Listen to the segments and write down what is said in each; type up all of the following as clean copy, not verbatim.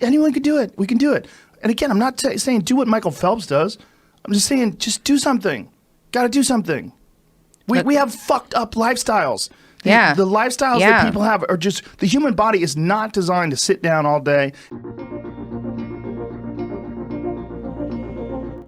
anyone could do it. We can do it. And again, I'm not saying do what Michael Phelps does. I'm just saying just do something. Got to do something. We have fucked up lifestyles. The lifestyles that people have are just, the human body is not designed to sit down all day.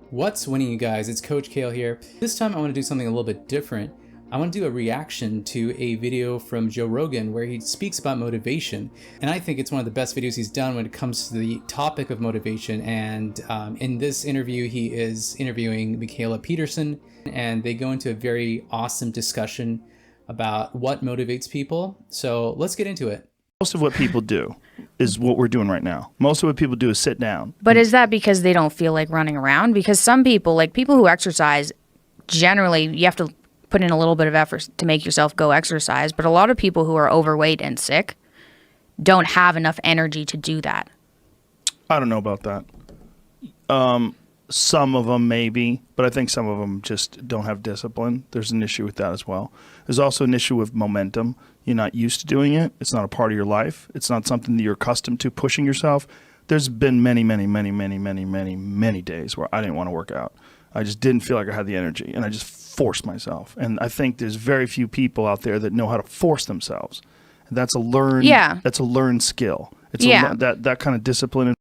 What's winning, you guys? It's Coach Kale here. This time I want to do something a little bit different. I want to do a reaction to a video from Joe Rogan where he speaks about motivation. And I think it's one of the best videos he's done when it comes to the topic of motivation. And in this interview, he is interviewing Mikhaila Peterson, and they go into a very awesome discussion about what motivates people. So let's get into it. Most of what people do is what we're doing right now. Most of what people do is sit down. But is that because they don't feel like running around? Because some people, like people who exercise, generally you have to put in a little bit of effort to make yourself go exercise. But a lot of people who are overweight and sick don't have enough energy to do that. I don't know about that. Some of them maybe, but I think some of them just don't have discipline. There's an issue with that as well. There's also an issue with momentum. You're not used to doing it. It's not a part of your life. It's not something that you're accustomed to, pushing yourself. There's been many days where I didn't want to work out. I just didn't feel like I had the energy, and I just forced myself. And I think there's very few people out there that know how to force themselves. And that's a learned, that's a learned skill. It's that kind of discipline.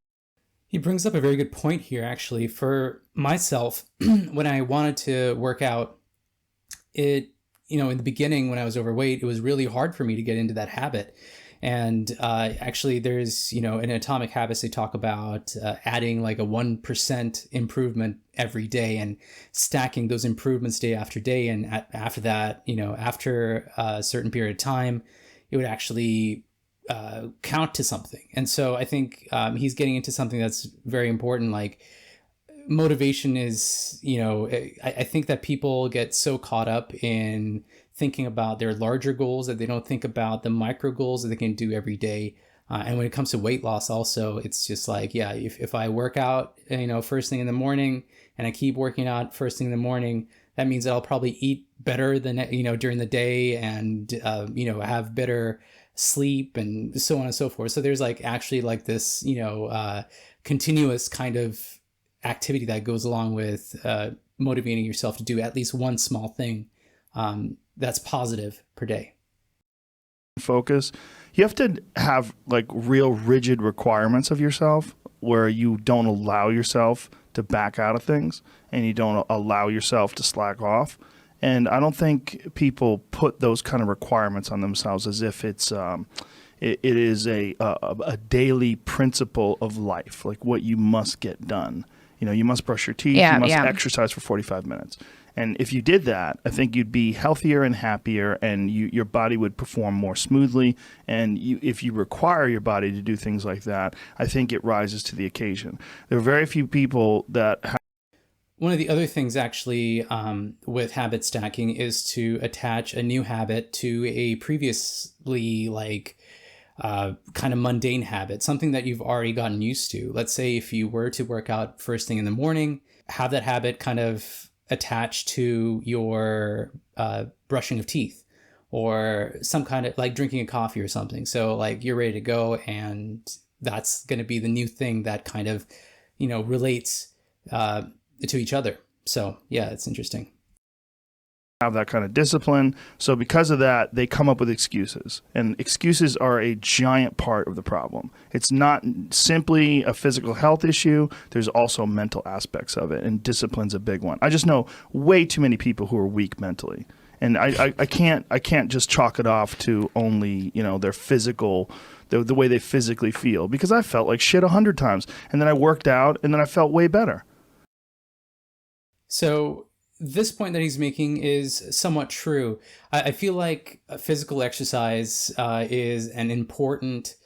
He brings up a very good point here, actually. For myself, when I wanted to work out, in the beginning when I was overweight, it was really hard for me to get into that habit. And actually, there's, in Atomic Habits, they talk about adding like a 1% improvement every day and stacking those improvements day after day. And after that, after a certain period of time, it would actually count to something. And so I think he's getting into something that's very important. Like motivation is, I think that people get so caught up in thinking about their larger goals that they don't think about the micro goals that they can do every day. And when it comes to weight loss also, it's just like, if I work out, first thing in the morning and I keep working out first thing in the morning, that means that I'll probably eat better than, during the day and, have better sleep and so on and so forth. So there's actually this, continuous kind of activity that goes along with motivating yourself to do at least one small thing that's positive per day. Focus. You have to have real rigid requirements of yourself where you don't allow yourself to back out of things and you don't allow yourself to slack off. And I don't think people put those kind of requirements on themselves as if it's it is a daily principle of life, like what you must get done. You must brush your teeth, you must exercise for 45 minutes. And if you did that, I think you'd be healthier and happier, and your body would perform more smoothly. And if you require your body to do things like that, I think it rises to the occasion. There are very few people that One of the other things actually with habit stacking is to attach a new habit to a previously kind of mundane habit, something that you've already gotten used to. Let's say if you were to work out first thing in the morning, have that habit kind of attached to your brushing of teeth or some kind of drinking a coffee or something. So you're ready to go, and that's going to be the new thing that kind of, relates to each other. So yeah, it's interesting. Have that kind of discipline. So because of that, they come up with excuses, and excuses are a giant part of the problem. It's not simply a physical health issue. There's also mental aspects of it, and discipline's a big one. I just know way too many people who are weak mentally, and I can't just chalk it off to only their physical, the way they physically feel, because I felt like shit 100 times, and then I worked out, and then I felt way better. So this point that he's making is somewhat true. I feel like physical exercise is an important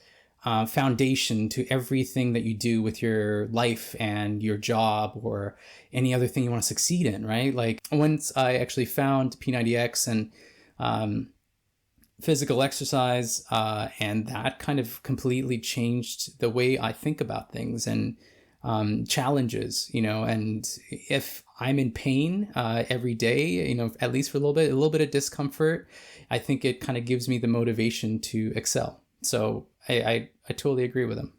foundation to everything that you do with your life and your job or any other thing you want to succeed in, right? Once I actually found P90X and physical exercise, and that kind of completely changed the way I think about things and challenges, and if I'm in pain every day, at least for a little bit of discomfort, I think it kind of gives me the motivation to excel. So I totally agree with him.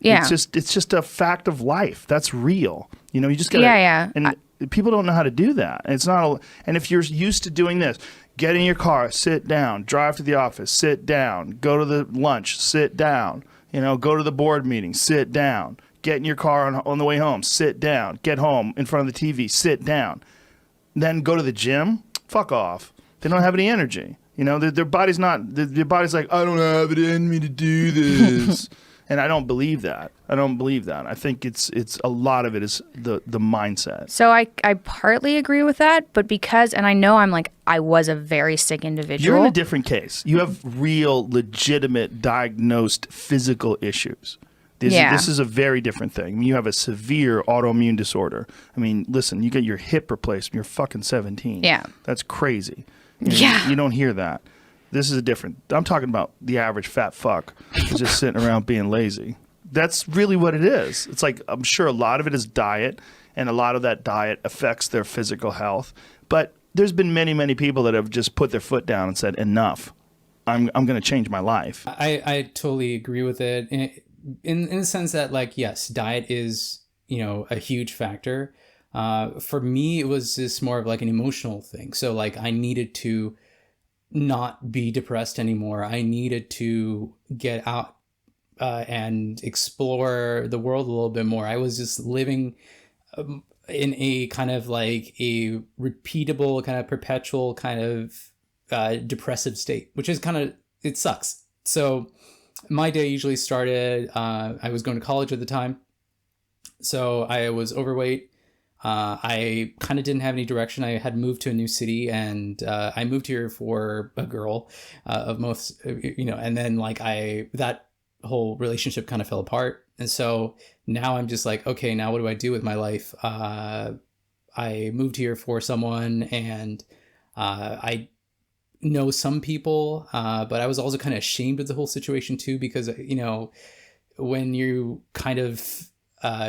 Yeah. It's just a fact of life. That's real. You just gotta, and people don't know how to do that. And it's not and if you're used to doing this, get in your car, sit down, drive to the office, sit down, go to the lunch, sit down, go to the board meeting, sit down, get in your car on the way home, sit down, get home in front of the TV, sit down, then go to the gym, fuck off. They don't have any energy. Their body's like, I don't have it in me to do this. And I don't believe that. I think it's a lot of it is the mindset. So I partly agree with that, but and I know I was a very sick individual. You're in a different case. You have real, legitimate, diagnosed physical issues. This is a very different thing. You have a severe autoimmune disorder. Listen, you get your hip replaced when you're fucking 17. Yeah. That's crazy. Yeah. You don't hear that. This is I'm talking about the average fat fuck who's just sitting around being lazy. That's really what it is. It's like, I'm sure a lot of it is diet, and a lot of that diet affects their physical health. But there's been many, many people that have just put their foot down and said, enough. I'm going to change my life. I totally agree with it. In the sense that, yes, diet is, a huge factor. For me, it was just more of an emotional thing. So I needed to not be depressed anymore. I needed to get out and explore the world a little bit more. I was just living in a kind of a repeatable, kind of perpetual kind of depressive state, which is it sucks. So my day usually started, I was going to college at the time. So I was overweight. I kind of didn't have any direction. I had moved to a new city, and I moved here for a girl of most, and then that whole relationship kind of fell apart. And so now I'm just okay, now what do I do with my life? I moved here for someone, and I know some people, but I was also kind of ashamed of the whole situation too, because, when you kind of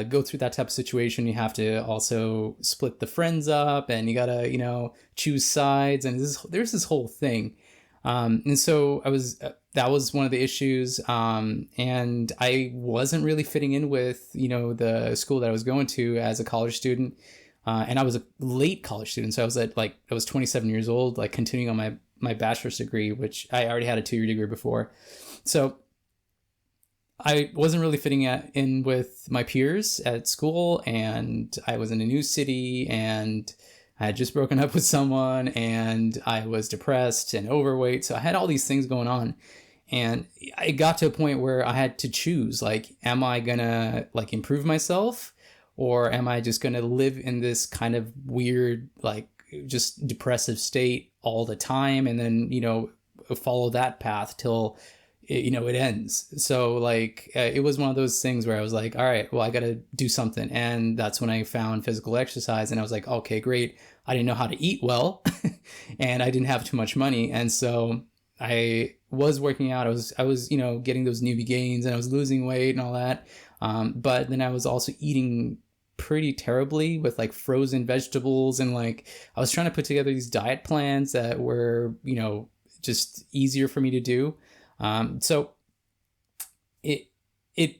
go through that type of situation, you have to also split the friends up, and you gotta, choose sides, and there's this whole thing. And so that was one of the issues. And I wasn't really fitting in with, the school that I was going to as a college student. And I was a late college student. So I was I was 27 years old, continuing on my bachelor's degree, which I already had a 2-year degree before. So I wasn't really fitting in with my peers at school, and I was in a new city, and I had just broken up with someone, and I was depressed and overweight. So I had all these things going on, and I got to a point where I had to choose, am I gonna improve myself, or am I just gonna live in this kind of weird, just depressive state all the time, and then, follow that path till it ends. So it was one of those things where I was all right, well, I got to do something. And that's when I found physical exercise, and I was okay, great. I didn't know how to eat well and I didn't have too much money. And so I was working out. I was, getting those newbie gains, and I was losing weight and all that. But then I was also eating pretty terribly with frozen vegetables. And I was trying to put together these diet plans that were, just easier for me to do. So it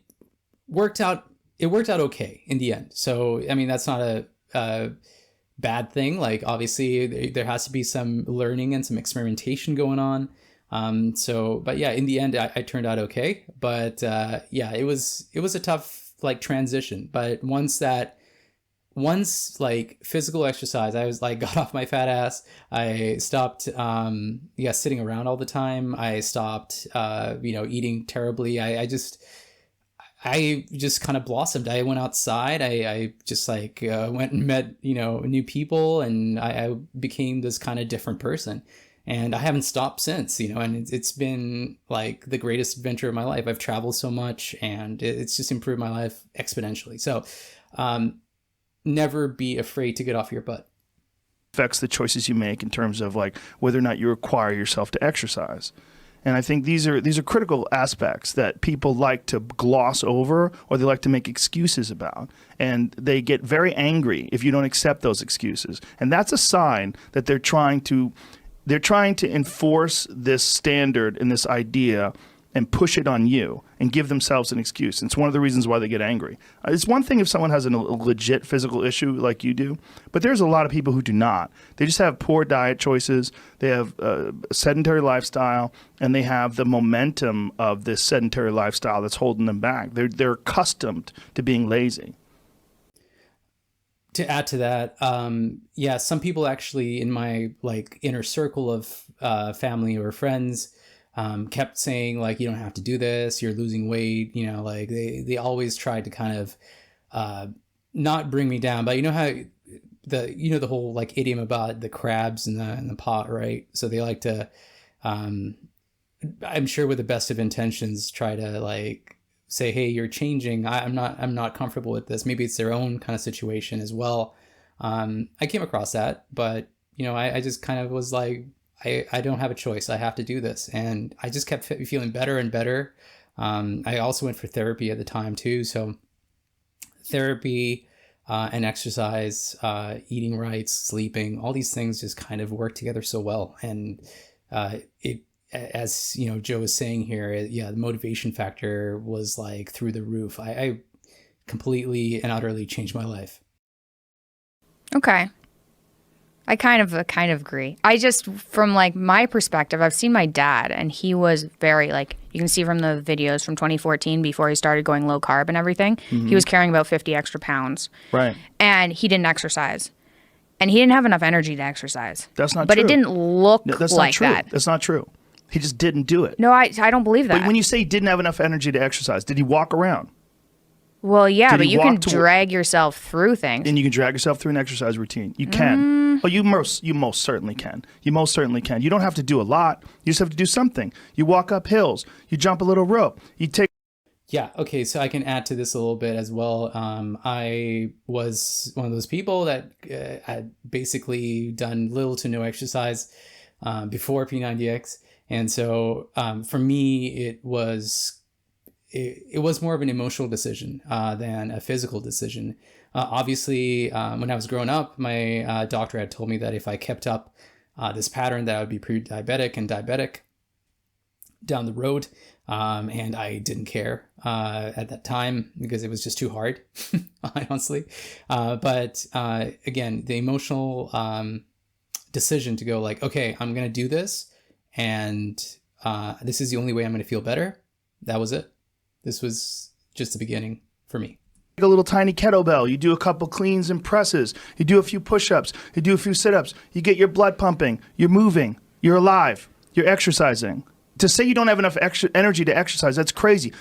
worked out. It worked out okay in the end. So, that's not a bad thing. Obviously there has to be some learning and some experimentation going on. But yeah, in the end I turned out okay, but, it was a tough transition. But once physical exercise, I was got off my fat ass. I stopped sitting around all the time. I stopped eating terribly. I just kind of blossomed. I went outside. I just went and met new people, and I became this kind of different person. And I haven't stopped since, and it's been the greatest adventure of my life. I've traveled so much, and it's just improved my life exponentially. So never be afraid to get off your butt. Affects the choices you make in terms of whether or not you require yourself to exercise. And I think these are critical aspects that people like to gloss over, or they like to make excuses about. And they get very angry if you don't accept those excuses. And that's a sign that they're trying to enforce this standard and this idea and push it on you and give themselves an excuse. It's one of the reasons why they get angry. It's one thing if someone has a legit physical issue like you do, but there's a lot of people who do not. They just have poor diet choices, they have a sedentary lifestyle, and they have the momentum of this sedentary lifestyle that's holding them back. They're accustomed to being lazy. To add to that, yeah, some people actually in my like inner circle of family or friends kept saying like, you don't have to do this, you're losing weight, you know, like they always tried to kind of not bring me down. But you know how the whole like idiom about the crabs in the pot, right? So they like to I'm sure with the best of intentions try to like say, hey, you're changing, I'm not comfortable with this. Maybe it's their own kind of situation as well. I came across that, but you know, I just kind of was like, I don't have a choice. I have to do this. And I just kept feeling better and better. I also went for therapy at the time too. So therapy and exercise, eating right, sleeping, all these things just kind of work together so well. And as you know, Joe was saying here, yeah, the motivation factor was like through the roof. I completely and utterly changed my life. Okay. I kind of agree. I just, from like my perspective, I've seen my dad, and he was very like, you can see from the videos from 2014 before he started going low carb and everything, he was carrying about 50 extra pounds. Right. And he didn't exercise. And he didn't have enough energy to exercise. That's not but true. But it didn't look that's like not true. that. That's not true. He just didn't do it. No, I don't believe that. But when you say he didn't have enough energy to exercise, did he walk around? Well, yeah, Did but he you can walk to- drag yourself through things. And you can drag yourself through an exercise routine. You can. Oh, you most certainly can. You most certainly can. You don't have to do a lot. You just have to do something. You walk up hills. You jump a little rope. You take. Yeah, okay, so I can add to this a little bit as well. I was one of those people that had basically done little to no exercise before P90X. And so for me, it was more of an emotional decision than a physical decision. Obviously, when I was growing up, my doctor had told me that if I kept up this pattern, that I would be pre-diabetic and diabetic down the road. And I didn't care at that time because it was just too hard, honestly. But again, the emotional decision to go like, okay, I'm going to do this. And this is the only way I'm going to feel better. That was it. This was just the beginning for me. A little tiny kettlebell. You do a couple cleans and presses. You do a few push-ups. You do a few sit-ups. You get your blood pumping. You're moving. You're alive. You're exercising. To say you don't have enough extra energy to exercise, that's crazy.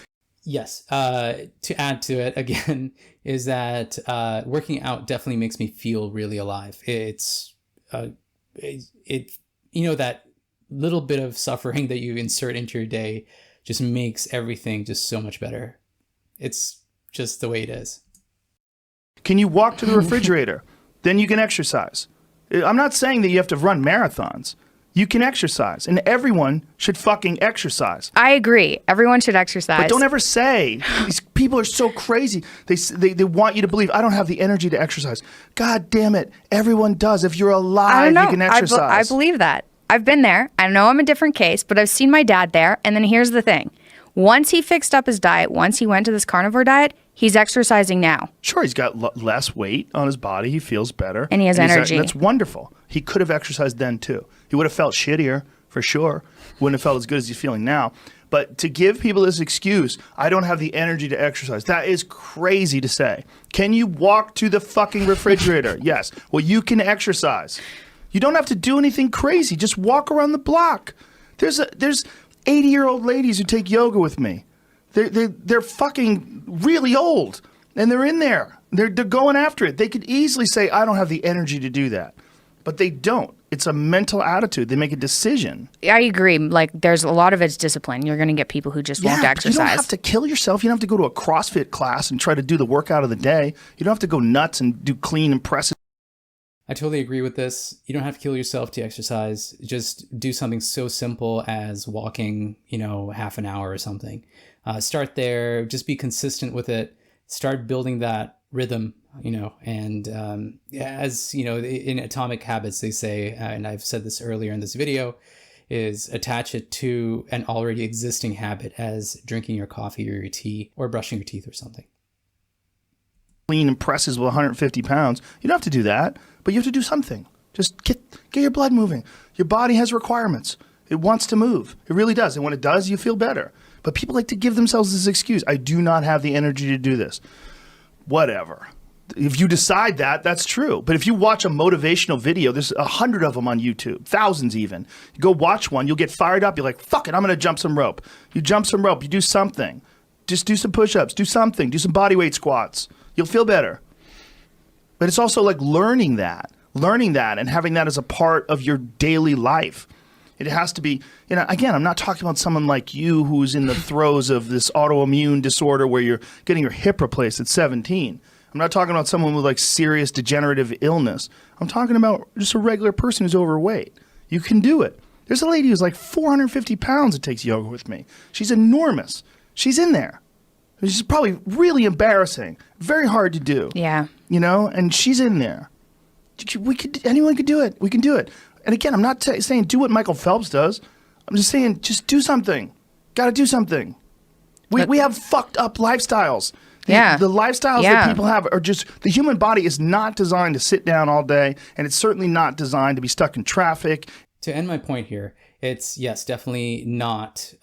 Yes. To add to it again is that working out definitely makes me feel really alive. It's you know, that little bit of suffering that you insert into your day just makes everything just so much better. It's just the way it is. Can you walk to the refrigerator? Then you can exercise. I'm not saying that you have to run marathons. You can exercise, and everyone should fucking exercise. I agree. Everyone should exercise. But don't ever say, these people are so crazy. They want you to believe, I don't have the energy to exercise. God damn it. Everyone does. If you're alive, you can exercise. I believe that. I've been there. I know I'm a different case, but I've seen my dad there. And then here's the thing. Once he fixed up his diet, once he went to this carnivore diet, he's exercising now. Sure, he's got less weight on his body. He feels better. And he has energy. That's wonderful. He could have exercised then, too. He would have felt shittier, for sure. Wouldn't have felt as good as he's feeling now. But to give people this excuse, I don't have the energy to exercise, that is crazy to say. Can you walk to the fucking refrigerator? Yes. Well, you can exercise. You don't have to do anything crazy. Just walk around the block. There's 80-year-old ladies who take yoga with me. They're fucking really old, and they're in there. They're going after it. They could easily say, I don't have the energy to do that. But they don't. It's a mental attitude. They make a decision. I agree. Like, there's a lot of it's discipline. You're going to get people who just won't exercise. You don't have to kill yourself. You don't have to go to a CrossFit class and try to do the workout of the day. You don't have to go nuts and do clean and presses. I totally agree with this. You don't have to kill yourself to exercise. Just do something so simple as walking, half an hour or something. Start there. Just be consistent with it. Start building that rhythm, and as in Atomic Habits, they say, and I've said this earlier in this video, is attach it to an already existing habit as drinking your coffee or your tea or brushing your teeth or something. Clean and presses with 150 pounds. You don't have to do that, but you have to do something. Just get your blood moving. Your body has requirements. It wants to move. It really does. And when it does, you feel better. But people like to give themselves this excuse. I do not have the energy to do this. Whatever. If you decide that, that's true. But if you watch a motivational video, there's 100 of them on YouTube, thousands even. You go watch one, you'll get fired up. You're like, fuck it, I'm going to jump some rope. You jump some rope, you do something. Just do some push-ups, do something, do some body weight squats. You'll feel better. But it's also like learning that and having that as a part of your daily life. It has to be, again, I'm not talking about someone like you who's in the throes of this autoimmune disorder where you're getting your hip replaced at 17. I'm not talking about someone with like serious degenerative illness. I'm talking about just a regular person who's overweight. You can do it. There's a lady who's like 450 pounds that takes yoga with me. She's enormous. She's in there. She's probably really embarrassing. Very hard to do. Yeah. And she's in there. Anyone could do it. We can do it. And again, I'm not saying do what Michael Phelps does. I'm just saying just do something. Got to do something. We have fucked up lifestyles. The lifestyles that people have are just, the human body is not designed to sit down all day, and it's certainly not designed to be stuck in traffic. To end my point here, it's, yes, definitely not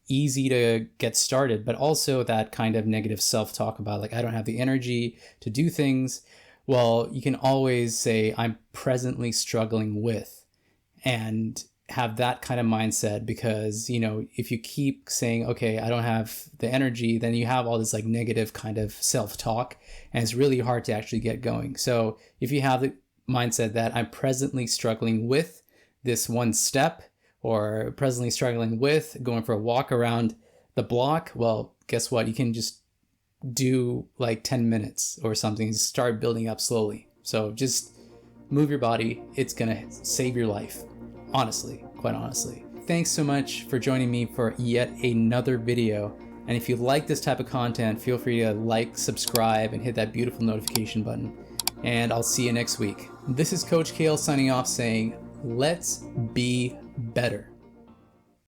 easy to get started, but also that kind of negative self-talk about like, I don't have the energy to do things. Well, you can always say, I'm presently struggling with, and have that kind of mindset, because, if you keep saying, okay, I don't have the energy, then you have all this like negative kind of self-talk, and it's really hard to actually get going. So if you have the mindset that I'm presently struggling with this one step, or presently struggling with going for a walk around the block, well, guess what? You can just do like 10 minutes or something, start building up slowly. So just move your body. It's gonna save your life. Honestly, quite honestly. Thanks so much for joining me for yet another video. And if you like this type of content, feel free to like, subscribe, and hit that beautiful notification button. And I'll see you next week. This is Coach Kale signing off saying, let's be better.